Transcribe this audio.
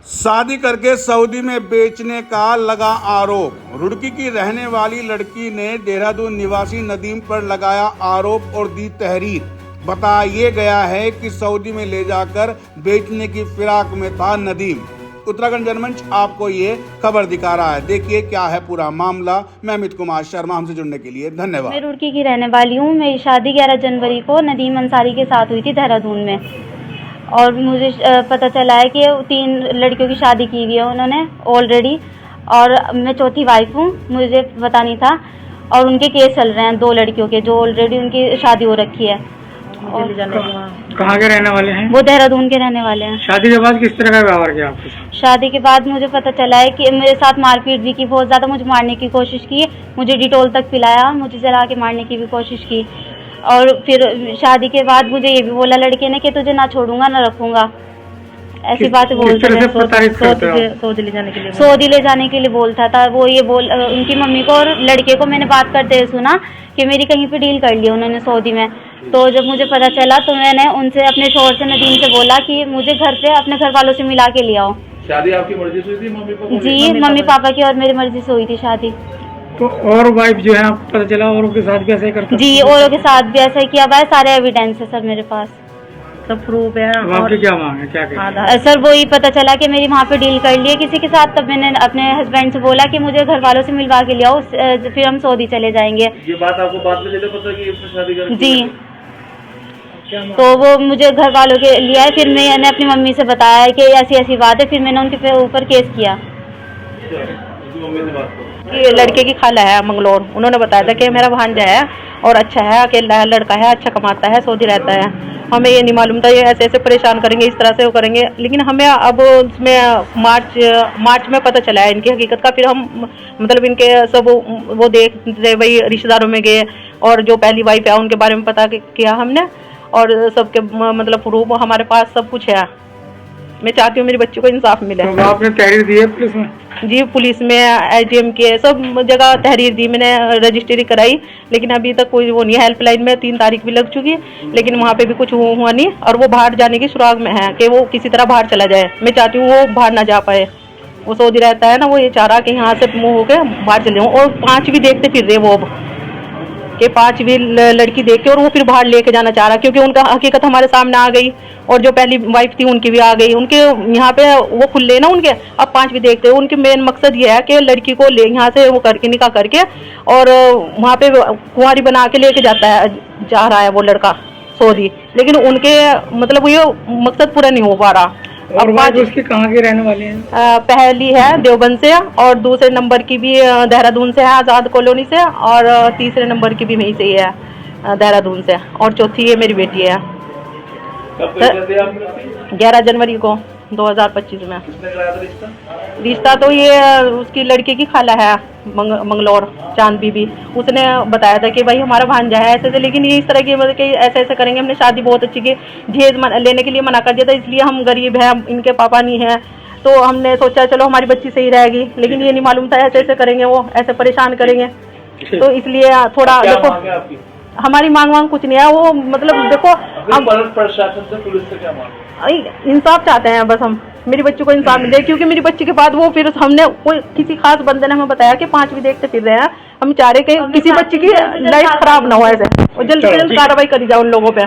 शादी करके सऊदी में बेचने का लगा आरोप। रुड़की की रहने वाली लड़की ने देहरादून निवासी नदीम पर लगाया आरोप और दी तहरीर। बताया गया है कि सऊदी में ले जाकर बेचने की फिराक में था नदीम। उत्तराखंड जनमंच आपको ये खबर दिखा रहा है। देखिए क्या है पूरा मामला। मैं अमित कुमार शर्मा, हमसे जुड़ने के लिए धन्यवाद। मैं रुड़की की रहने वाली हूँ। मेरी शादी 11 जनवरी को नदीम अंसारी के साथ हुई थी देहरादून में, और मुझे पता चला है कि 3 लड़कियों की शादी की हुई है उन्होंने ऑलरेडी, और मैं चौथी वाइफ हूँ। मुझे पता नहीं था, और उनके केस चल रहे हैं 2 लड़कियों के जो ऑलरेडी उनकी शादी हो रखी है। और कहाँ के रहने वाले हैं? वो देहरादून के रहने वाले हैं। शादी के बाद किस तरह का व्यवहार किया आपके साथ? शादी के बाद मुझे पता चला है कि मेरे साथ मारपीट भी की, बहुत ज़्यादा मुझे मारने की कोशिश की, मुझे डिटोल तक पिलाया, मुझे जला के मारने की भी कोशिश की। और फिर शादी के बाद मुझे ये भी बोला लड़के ने कि तुझे ना छोड़ूंगा ना रखूंगा, ऐसी बातें बोलते थे। सऊदी ले जाने के लिए बोलता था वो। ये उनकी मम्मी को और लड़के को मैंने बात करते हुए सुना कि मेरी कहीं पे डील कर ली उन्होंने सऊदी में। तो जब मुझे पता चला तो मैंने उनसे, अपने शोहर से, नदीम से बोला कि मुझे घर पे अपने घर वालों से मिला के ले आओ। शादी आपकी मर्जी से हुई थी? जी, मम्मी पापा की और मेरी मर्जी से हुई थी शादी। तो और वाइफ जो है आपको पता चला औरों के साथ भी ऐसा ही करता? जी, औरों के साथ भी ऐसा ही किया हुआ है। सारे एविडेंस है सर मेरे पास, सब प्रूफ है। आपकी क्या मांग है, क्या कहते? सर वो ही पता चला कि मेरी वहाँ पे डील कर ली है किसी के साथ। तब मैंने अपने हस्बैंड से बोला कि मुझे घर वालों से मिलवा के ले आओ, फिर हम सऊदी चले जाएंगे। ये बात आपको बाद में पता कि इसने शादी कर जी, तो वो मुझे घर वालों के लिया है। फिर मैंने अपनी मम्मी से बताया कि ऐसी ऐसी बात है। फिर मैंने उनके ऊपर केस किया। ये लड़के की खाला है मंगलोर, उन्होंने बताया था कि मेरा भांजा है और अच्छा है, अकेला है, लड़का है, अच्छा कमाता है, सऊदी रहता है। हमें ये नहीं मालूम था ये ऐसे ऐसे परेशान करेंगे, इस तरह से वो करेंगे। लेकिन हमें अब उसमें मार्च में पता चला है इनकी हकीकत का। फिर हम मतलब इनके सब वो देख भाई रिश्तेदारों में गए, और जो पहली वाइफ है उनके बारे में पता किया हमने, और सबके मतलब प्रूफ हमारे पास सब कुछ है। मैं चाहती हूँ मेरी बच्ची को इंसाफ मिले। तो आपने तहरीर दी है पुलिस में? जी, पुलिस में, ITM के सब जगह तहरीर दी, मैंने रजिस्ट्री कराई, लेकिन अभी तक कोई वो नहीं। हेल्पलाइन में 3 तारीख भी लग चुकी, लेकिन वहाँ पे भी कुछ हुआ नहीं। और वो बाहर जाने की सुराग में है कि वो किसी तरह बाहर चला जाए। मैं चाहती हूँ वो बाहर ना जा पाए। वो सऊदी रहता है ना, वो ये चाह रहा कि यहाँ से मुँह होकर बाहर चले जाऊँ। और 5 भी देखते फिर रहे वो, कि 5 भी लड़की देख के, और वो फिर बाहर लेके जाना चाह रहा, क्योंकि उनका हकीकत हमारे सामने आ गई। और जो पहली वाइफ थी उनकी भी आ गई। उनके यहाँ पे वो खुले ना उनके, अब 5 भी देखते हैं। उनके मेन मकसद ये है कि लड़की को ले यहाँ से वो करके निकाह करके, और वहाँ पे कुंवारी बना के लेके जा रहा है वो लड़का सऊदी। लेकिन उनके मतलब ये मकसद पूरा नहीं हो पा रहा। और वाइफ उसकी कहाँ के रहने वाले हैं? पहली है देवबंद से, और दूसरे नंबर की भी देहरादून से है, आज़ाद कॉलोनी से, और तीसरे नंबर की भी वहीं से ही है, देहरादून से, और चौथी ये मेरी बेटी है। 11 जनवरी को 2025 में। रिश्ता तो ये उसकी लड़के की खाला है मंगलोर, चांद बीबी। उसने बताया था कि भाई हमारा भांजा है ऐसे से, लेकिन ये इस तरह की मतलब कि ऐसे ऐसे करेंगे। हमने शादी बहुत अच्छी की, दहेज लेने के लिए मना कर दिया था, इसलिए हम गरीब हैं, इनके पापा नहीं है। तो हमने सोचा चलो हमारी बच्ची सही रहेगी, लेकिन ये नहीं मालूम था ऐसे ऐसे करेंगे, वो ऐसे परेशान करेंगे। तो इसलिए थोड़ा देखो, हमारी मांग कुछ नहीं है। वो मतलब देखो, हम प्रशासन से, पुलिस से क्या मांग? इंसाफ चाहते हैं बस हम। मेरी बच्ची को इंसाफ मिले, क्योंकि मेरी बच्ची के बाद वो फिर हमने कोई किसी खास बंदे ने हमें बताया कि 5 भी देखते फिर रहे हैं। हम चाह रहे कि किसी बच्ची की लाइफ खराब ना हो ऐसे, और जल्द से जल्द कार्रवाई करी जाए उन लोगों पे।